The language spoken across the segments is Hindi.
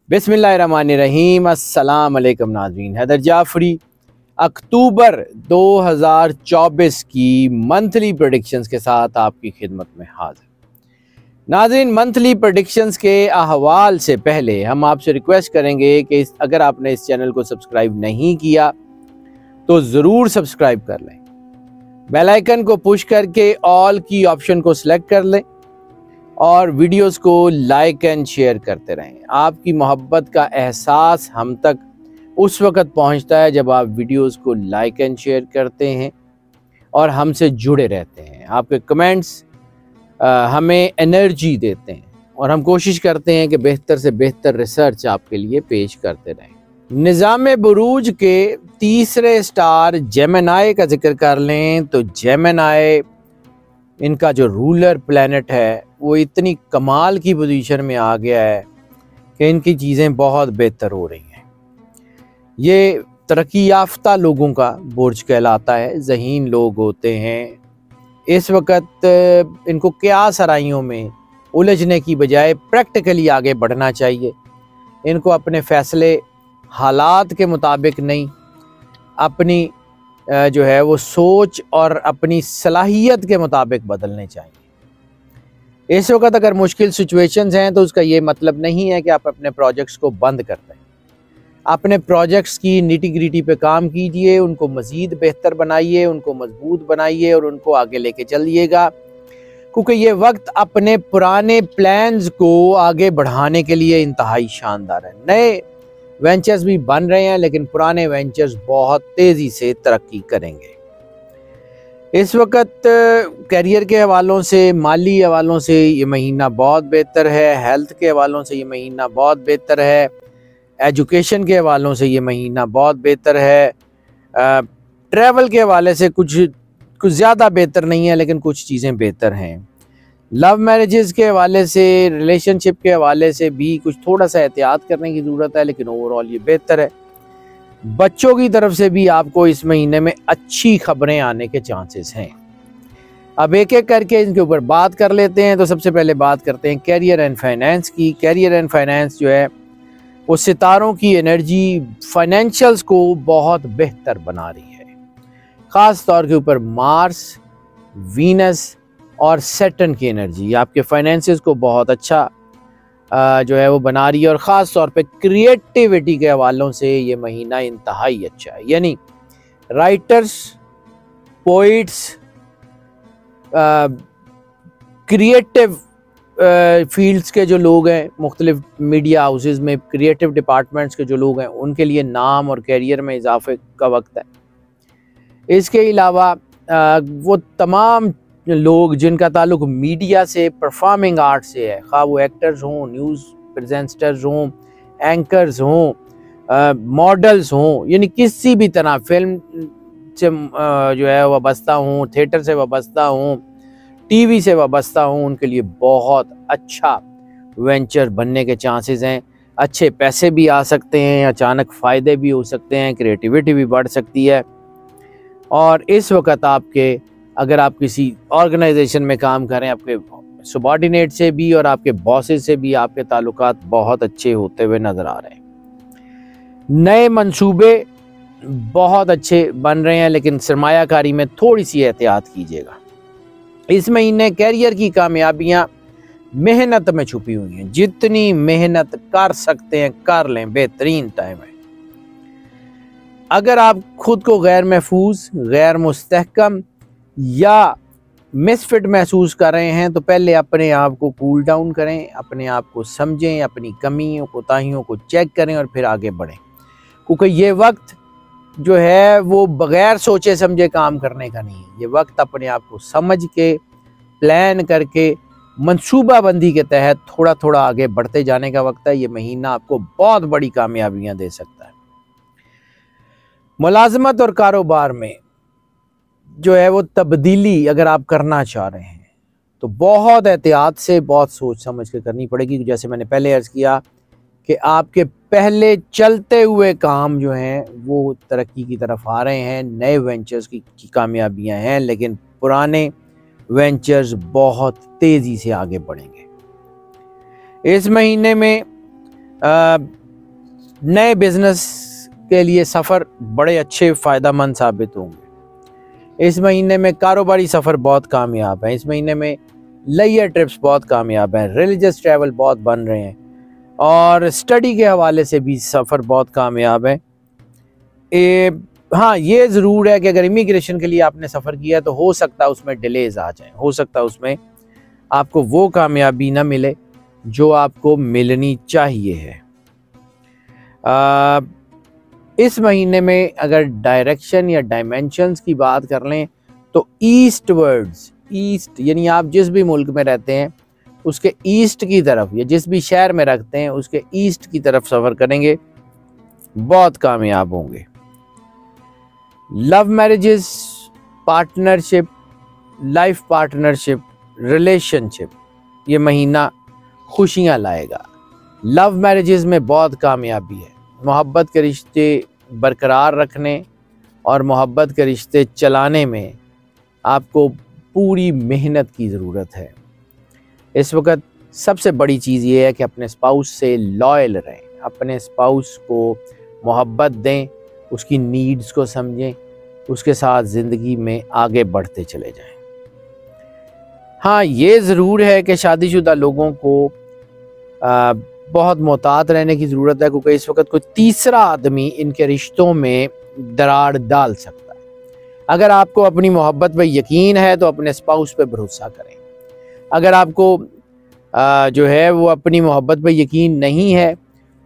बिस्मिल्लाहिर्रहमानिर्रहीम। अस्सलाम वालेकुम नाज़रीन। हैदर जाफरी अक्टूबर 2024 की मंथली प्रेडिक्शंस के साथ आपकी खिदमत में हाजिर। नाज़रीन, मंथली प्रेडिक्शंस के अहवाल से पहले हम आपसे रिक्वेस्ट करेंगे कि अगर आपने इस चैनल को सब्सक्राइब नहीं किया तो ज़रूर सब्सक्राइब कर लें। बेल आइकन को पुश करके ऑल की ऑप्शन को सिलेक्ट कर लें और वीडियोस को लाइक एंड शेयर करते रहें। आपकी मोहब्बत का एहसास हम तक उस वक़्त पहुंचता है जब आप वीडियोस को लाइक एंड शेयर करते हैं और हमसे जुड़े रहते हैं। आपके कमेंट्स हमें एनर्जी देते हैं और हम कोशिश करते हैं कि बेहतर से बेहतर रिसर्च आपके लिए पेश करते रहें। निज़ाम बुरूज के तीसरे स्टार जेमिनी का जिक्र कर लें तो जेमिनी इनका जो रूलर प्लैनेट है वो इतनी कमाल की पोजीशन में आ गया है कि इनकी चीज़ें बहुत बेहतर हो रही हैं। ये तरक्की याफ्ता लोगों का बुर्ज कहलाता है, ज़हीन लोग होते हैं। इस वक्त इनको क्या सराइयों में उलझने की बजाय प्रैक्टिकली आगे बढ़ना चाहिए। इनको अपने फ़ैसले हालात के मुताबिक नहीं, अपनी जो है वो सोच और अपनी सलाहियत के मुताबिक बदलने चाहिए। इस वक्त अगर मुश्किल सिचुएशंस हैं तो उसका ये मतलब नहीं है कि आप अपने प्रोजेक्ट्स को बंद कर दें। अपने प्रोजेक्ट्स की निटी ग्रिटी पे काम कीजिए, उनको मज़ीद बेहतर बनाइए, उनको मजबूत बनाइए और उनको आगे लेके चलिएगा, क्योंकि ये वक्त अपने पुराने प्लान्स को आगे बढ़ाने के लिए इंतहाई शानदार है। नए वेंचर्स भी बन रहे हैं लेकिन पुराने वेंचर्स बहुत तेज़ी से तरक्की करेंगे। इस वक्त करियर के हवालों से, माली हवालों से ये महीना बहुत बेहतर है। हेल्थ के हवालों से ये महीना बहुत बेहतर है। एजुकेशन के हवालों से ये महीना बहुत बेहतर है। ट्रैवल के हवाले से कुछ ज़्यादा बेहतर नहीं है लेकिन कुछ चीज़ें बेहतर हैं। लव मैरिजेस के हवाले से, रिलेशनशिप के हवाले से भी कुछ थोड़ा सा एहतियात करने की ज़रूरत है, लेकिन ओवरऑल ये बेहतर है। बच्चों की तरफ से भी आपको इस महीने में अच्छी खबरें आने के चांसेस हैं। अब एक एक करके इनके ऊपर बात कर लेते हैं। तो सबसे पहले बात करते हैं कैरियर एंड फाइनेंस की। कैरियर एंड फाइनेंस जो है वो सितारों की एनर्जी फाइनेंशियल्स को बहुत बेहतर बना रही है। ख़ास तौर के ऊपर मार्स, वीनस और सैटर्न की एनर्जी आपके फाइनेंसेस को बहुत अच्छा जो है वो बना रही है। और ख़ास तौर पे क्रिएटिविटी के हवालों से ये महीना इंतहाई अच्छा है। यानी राइटर्स, पोइट्स, क्रिएटिव फील्ड्स के जो लोग हैं, मुख्तलिफ मीडिया हाउसेस में क्रिएटिव डिपार्टमेंट्स के जो लोग हैं, उनके लिए नाम और कैरियर में इजाफे का वक्त है। इसके अलावा वो तमाम लोग जिनका ताल्लुक मीडिया से, परफॉर्मिंग आर्ट से है, खा वो एक्टर्स हों, न्यूज़ प्रेजेंटर्स हों, एंकर्स हों, मॉडल्स हों, यानी किसी भी तरह फिल्म से जो है वाबस्ता हों, थिएटर से वाबस्ता हों, टीवी से वाबस्ता हों, उनके लिए बहुत अच्छा वेंचर बनने के चांसेस हैं। अच्छे पैसे भी आ सकते हैं, अचानक फ़ायदे भी हो सकते हैं, क्रिएटिविटी भी बढ़ सकती है। और इस वक्त आपके, अगर आप किसी ऑर्गेनाइजेशन में काम करें, आपके सबॉर्डिनेट से भी और आपके बॉसेस से भी आपके ताल्लुकात बहुत अच्छे होते हुए नज़र आ रहे हैं। नए मंसूबे बहुत अच्छे बन रहे हैं लेकिन सरमायाकारी में थोड़ी सी एहतियात कीजिएगा। इस महीने कैरियर की कामयाबियां मेहनत में छुपी हुई हैं। जितनी मेहनत कर सकते हैं कर लें, बेहतरीन टाइम है। अगर आप खुद को गैर महफूज, गैर मुस्तहकम या मिसफिट महसूस कर रहे हैं तो पहले अपने आप को कूल डाउन करें, अपने आप को समझें, अपनी कमियों कोताहियों को चेक करें और फिर आगे बढ़ें। क्योंकि ये वक्त जो है वो बगैर सोचे समझे काम करने का नहीं है। ये वक्त अपने आप को समझ के, प्लान करके, मंसूबाबंदी के तहत थोड़ा थोड़ा आगे बढ़ते जाने का वक्त है। ये महीना आपको बहुत बड़ी कामयाबियां दे सकता है। मुलाजमत और कारोबार में जो है वो तब्दीली अगर आप करना चाह रहे हैं तो बहुत एहतियात से, बहुत सोच समझ के करनी पड़ेगी। जैसे मैंने पहले अर्ज़ किया कि आपके पहले चलते हुए काम जो हैं वो तरक्की की तरफ आ रहे हैं, नए वेंचर्स की कामयाबियां हैं, लेकिन पुराने वेंचर्स बहुत तेज़ी से आगे बढ़ेंगे। इस महीने में नए बिजनेस के लिए सफ़र बड़े अच्छे फ़ायदेमंद साबित होंगे। इस महीने में कारोबारी सफ़र बहुत कामयाब है। इस महीने में लेयर ट्रिप्स बहुत कामयाब हैं। रिलीजियस ट्रैवल बहुत बन रहे हैं और स्टडी के हवाले से भी सफ़र बहुत कामयाब है। हाँ, ये ज़रूर है कि अगर इमिग्रेशन के लिए आपने सफ़र किया तो हो सकता है उसमें डिलेज आ जाए, हो सकता है उसमें आपको वो कामयाबी ना मिले जो आपको मिलनी चाहिए है। इस महीने में अगर डायरेक्शन या डायमेंशंस की बात कर लें तो ईस्टवर्ड्स, ईस्ट यानी आप जिस भी मुल्क में रहते हैं उसके ईस्ट की तरफ या जिस भी शहर में रखते हैं उसके ईस्ट की तरफ सफ़र करेंगे, बहुत कामयाब होंगे। Love marriages, partnership, life partnership, relationship, ये महीना खुशियाँ लाएगा। लव मैरिजेस में बहुत कामयाबी है। मोहब्बत के रिश्ते बरकरार रखने और मोहब्बत के रिश्ते चलाने में आपको पूरी मेहनत की ज़रूरत है। इस वक्त सबसे बड़ी चीज़ ये है कि अपने स्पाउस से लॉयल रहें, अपने स्पाउस को मोहब्बत दें, उसकी नीड्स को समझें, उसके साथ ज़िंदगी में आगे बढ़ते चले जाएं। हाँ, ये ज़रूर है कि शादीशुदा लोगों को बहुत मोहतात रहने की ज़रूरत है, क्योंकि इस वक्त कोई तीसरा आदमी इनके रिश्तों में दरार डाल सकता है। अगर आपको अपनी मोहब्बत पे यकीन है तो अपने स्पाउस पे भरोसा करें। अगर आपको जो है वो अपनी मोहब्बत पे यकीन नहीं है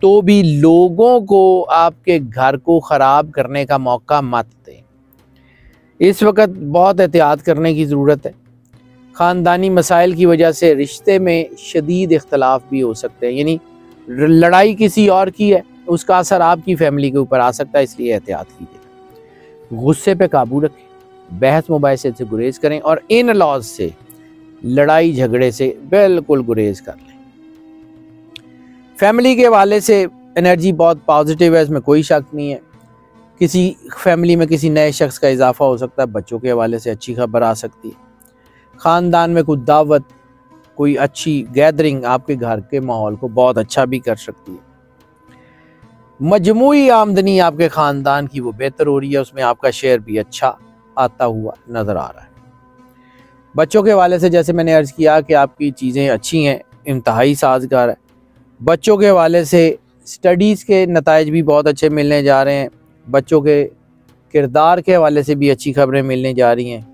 तो भी लोगों को आपके घर को ख़राब करने का मौका मत दें। इस वक्त बहुत एहतियात करने की ज़रूरत है। ख़ानदानी मसाइल की वजह से रिश्ते में शदीद इख्तलाफ भी हो सकते हैं, यानी लड़ाई किसी और की है, उसका असर आपकी फैमिली के ऊपर आ सकता है, इसलिए एहतियात कीजिए। गुस्से पे काबू रखें, बहस मुबाहिसे से गुरेज करें और इन लॉज से, लड़ाई झगड़े से बिल्कुल गुरेज कर लें। फैमिली के हवाले से एनर्जी बहुत पॉजिटिव है, इसमें कोई शक नहीं है। किसी फैमिली में किसी नए शख्स का इजाफा हो सकता है, बच्चों के हवाले से अच्छी खबर आ सकती है। ख़ानदान में कोई दावत, कोई अच्छी गैदरिंग आपके घर के माहौल को बहुत अच्छा भी कर सकती है। मजमूई आमदनी आपके ख़ानदान की वो बेहतर हो रही है, उसमें आपका शेयर भी अच्छा आता हुआ नज़र आ रहा है। बच्चों के हवाले से जैसे मैंने अर्ज़ किया कि आपकी चीज़ें अच्छी हैं, इंतहाई साजगार है। बच्चों के हवाले से स्टडीज़ के नताइज भी बहुत अच्छे मिलने जा रहे हैं। बच्चों के किरदार के हवाले से भी अच्छी खबरें मिलने जा रही हैं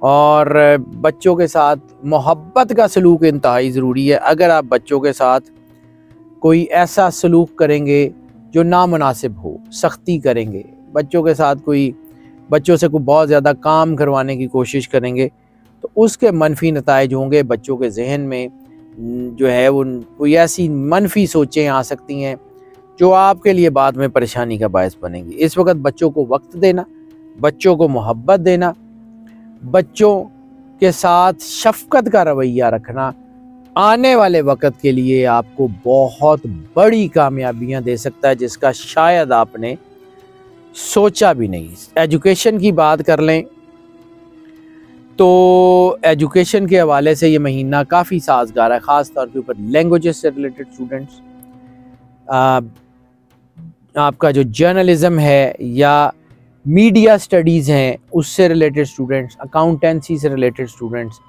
और बच्चों के साथ मोहब्बत का सलूक इंतहाई ज़रूरी है। अगर आप बच्चों के साथ कोई ऐसा सलूक करेंगे जो नामुनासिब हो, सख्ती करेंगे, बच्चों के साथ बच्चों से कोई बहुत ज़्यादा काम करवाने की कोशिश करेंगे तो उसके मनफी नताइज होंगे। बच्चों के जहन में जो है वो कोई ऐसी मनफी सोचें आ सकती हैं जो आपके लिए बाद में परेशानी का बायस बनेंगी। इस वक्त बच्चों को वक्त देना, बच्चों को मोहब्बत देना, बच्चों के साथ शफकत का रवैया रखना आने वाले वक्त के लिए आपको बहुत बड़ी कामयाबियां दे सकता है, जिसका शायद आपने सोचा भी नहीं। एजुकेशन की बात कर लें तो एजुकेशन के हवाले से ये महीना काफ़ी साजगार है, ख़ास तौर के ऊपर लैंग्वेजेस से रिलेटेड स्टूडेंट्स, आपका जो जर्नलिज्म है या मीडिया स्टडीज़ हैं उससे रिलेटेड स्टूडेंट्स, अकाउंटेंसी से रिलेटेड स्टूडेंट्स,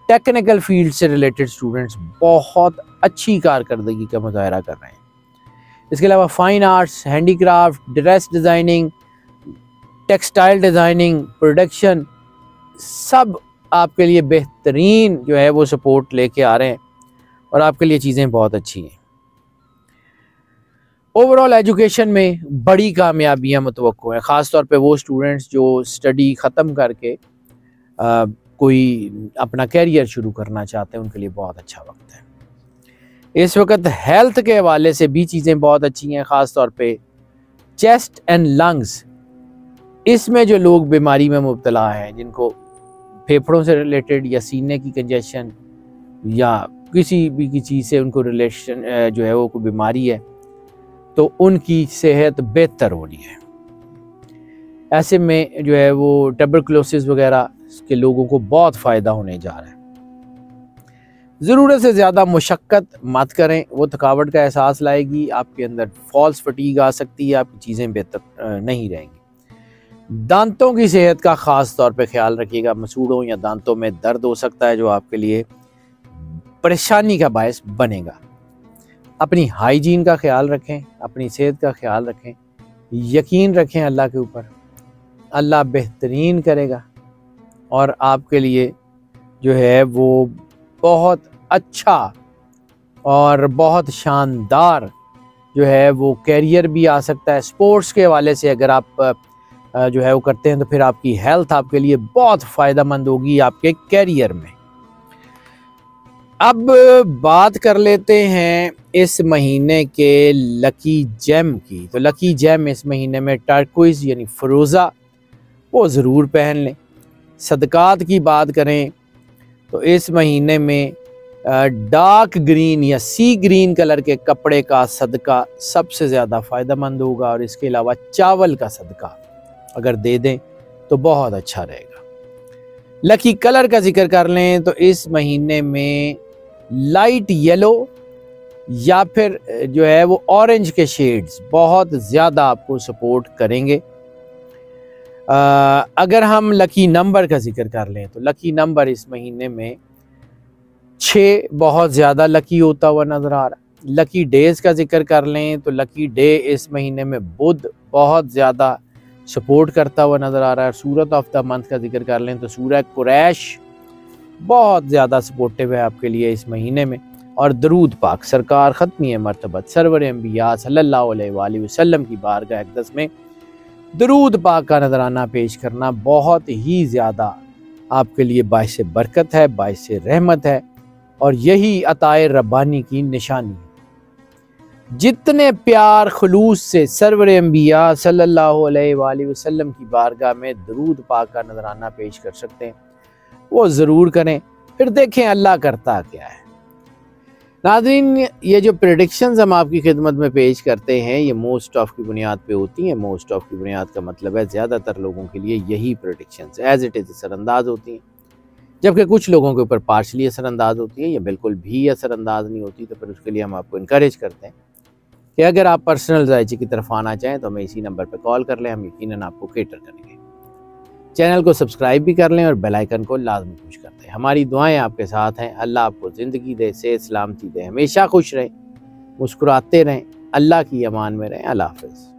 टेक्निकल फील्ड से रिलेटेड स्टूडेंट्स बहुत अच्छी कारकर्दगी का मुजाहरा कर रहे हैं। इसके अलावा fine arts, handicraft, dress designing, textile designing, production, सब आपके लिए बेहतरीन जो है वो सपोर्ट लेके आ रहे हैं और आपके लिए चीज़ें बहुत अच्छी हैं। ओवरऑल एजुकेशन में बड़ी कामयाबियां मुतवक्को हैं, ख़ास तौर पे वो स्टूडेंट्स जो स्टडी ख़त्म करके कोई अपना कैरियर शुरू करना चाहते हैं, उनके लिए बहुत अच्छा वक्त है। इस वक्त हेल्थ के हवाले से भी चीज़ें बहुत अच्छी हैं, ख़ास तौर पे चेस्ट एंड लंग्स, इसमें जो लोग बीमारी में मुब्तला हैं, जिनको फेफड़ों से रिलेटेड या सीने की कंजेशन या किसी भी की चीज़ से उनको रिलेशन जो है वो कोई बीमारी है तो उनकी सेहत बेहतर हो रही है। ऐसे में जो है वो ट्यूबरकुलोसिस वगैरह के लोगों को बहुत फ़ायदा होने जा रहा है। ज़रूरत से ज़्यादा मुशक्क़त मत करें, वो थकावट का एहसास लाएगी, आपके अंदर फॉल्स फटीग आ सकती है, आपकी चीज़ें बेहतर नहीं रहेंगी। दांतों की सेहत का ख़ास तौर पे ख्याल रखिएगा, मसूड़ों या दांतों में दर्द हो सकता है जो आपके लिए परेशानी का बायस बनेगा। अपनी हाइजीन का ख्याल रखें, अपनी सेहत का ख्याल रखें, यकीन रखें अल्लाह के ऊपर, अल्लाह बेहतरीन करेगा और आपके लिए जो है वो बहुत अच्छा और बहुत शानदार जो है वो कैरियर भी आ सकता है। स्पोर्ट्स के हवाले से अगर आप जो है वो करते हैं तो फिर आपकी हेल्थ आपके लिए बहुत फ़ायदेमंद होगी आपके कैरियर में। अब बात कर लेते हैं इस महीने के लकी जेम की। तो लकी जेम इस महीने में टर्कोइज यानी फ़िरोज़ा, वो ज़रूर पहन लें। सदकात की बात करें तो इस महीने में डार्क ग्रीन या सी ग्रीन कलर के कपड़े का सदका सबसे ज़्यादा फ़ायदेमंद होगा और इसके अलावा चावल का सदका अगर दे दें तो बहुत अच्छा रहेगा। लकी कलर का जिक्र कर लें तो इस महीने में लाइट येलो या फिर जो है वो ऑरेंज के शेड्स बहुत ज़्यादा आपको सपोर्ट करेंगे। अगर हम लकी नंबर का जिक्र कर लें तो लकी नंबर इस महीने में 6 बहुत ज़्यादा लकी होता हुआ नज़र आ रहा है। लकी डेज़ का जिक्र कर लें तो लकी डे इस महीने में बुध बहुत ज़्यादा सपोर्ट करता हुआ नज़र आ रहा है। सूरत ऑफ द मंथ का जिक्र कर लें तो सूरह कुरैश बहुत ज़्यादा सपोर्टिव है आपके लिए इस महीने में। और दरूद पाक सरकार ख़त्मी मरतबत सरवर अंबिया सल्लल्लाहु अलैहि वसल्लम की बारगाह अक़दस में दरूद पाक का नजराना पेश करना बहुत ही ज़्यादा आपके लिए बाइस बरकत है, बाइस रहमत है और यही अताए रब्बानी की निशानी है। जितने प्यार खुलूस से सरवर अंबिया सल्लल्लाहु अलैहि वसल्लम की बारगाह में दरूद पाक का नजराना पेश कर सकते हैं वो ज़रूर करें, फिर देखें अल्लाह करता क्या है। नाज़रीन, ये जो प्रेडिक्शंस हम आपकी खिदमत में पेश करते हैं ये मोस्ट ऑफ की बुनियाद पे होती हैं। मोस्ट ऑफ की बुनियाद का मतलब है ज़्यादातर लोगों के लिए यही प्रेडिक्शंस एज इट इज़ असरअंदाज होती हैं, जबकि कुछ लोगों के ऊपर पार्शली असरअंदाज होती है या बिल्कुल भी असरअंदाज नहीं होती। तो फिर उसके लिए हम आपको इनकरेज करते हैं कि अगर आप पर्सनल जायचे की तरफ आना चाहें तो हमें इसी नंबर पर कॉल कर लें, हम यकीनन आपको केटर करेंगे। चैनल को सब्सक्राइब भी कर लें और बेल आइकन को लाजमी पुश कर दें। हमारी दुआएं आपके साथ हैं। अल्लाह आपको ज़िंदगी दे, सेहत सलामती दे, हमेशा खुश रहें, मुस्कुराते रहें, अल्लाह की अमान में रहें। अल्लाह हाफ़िज़।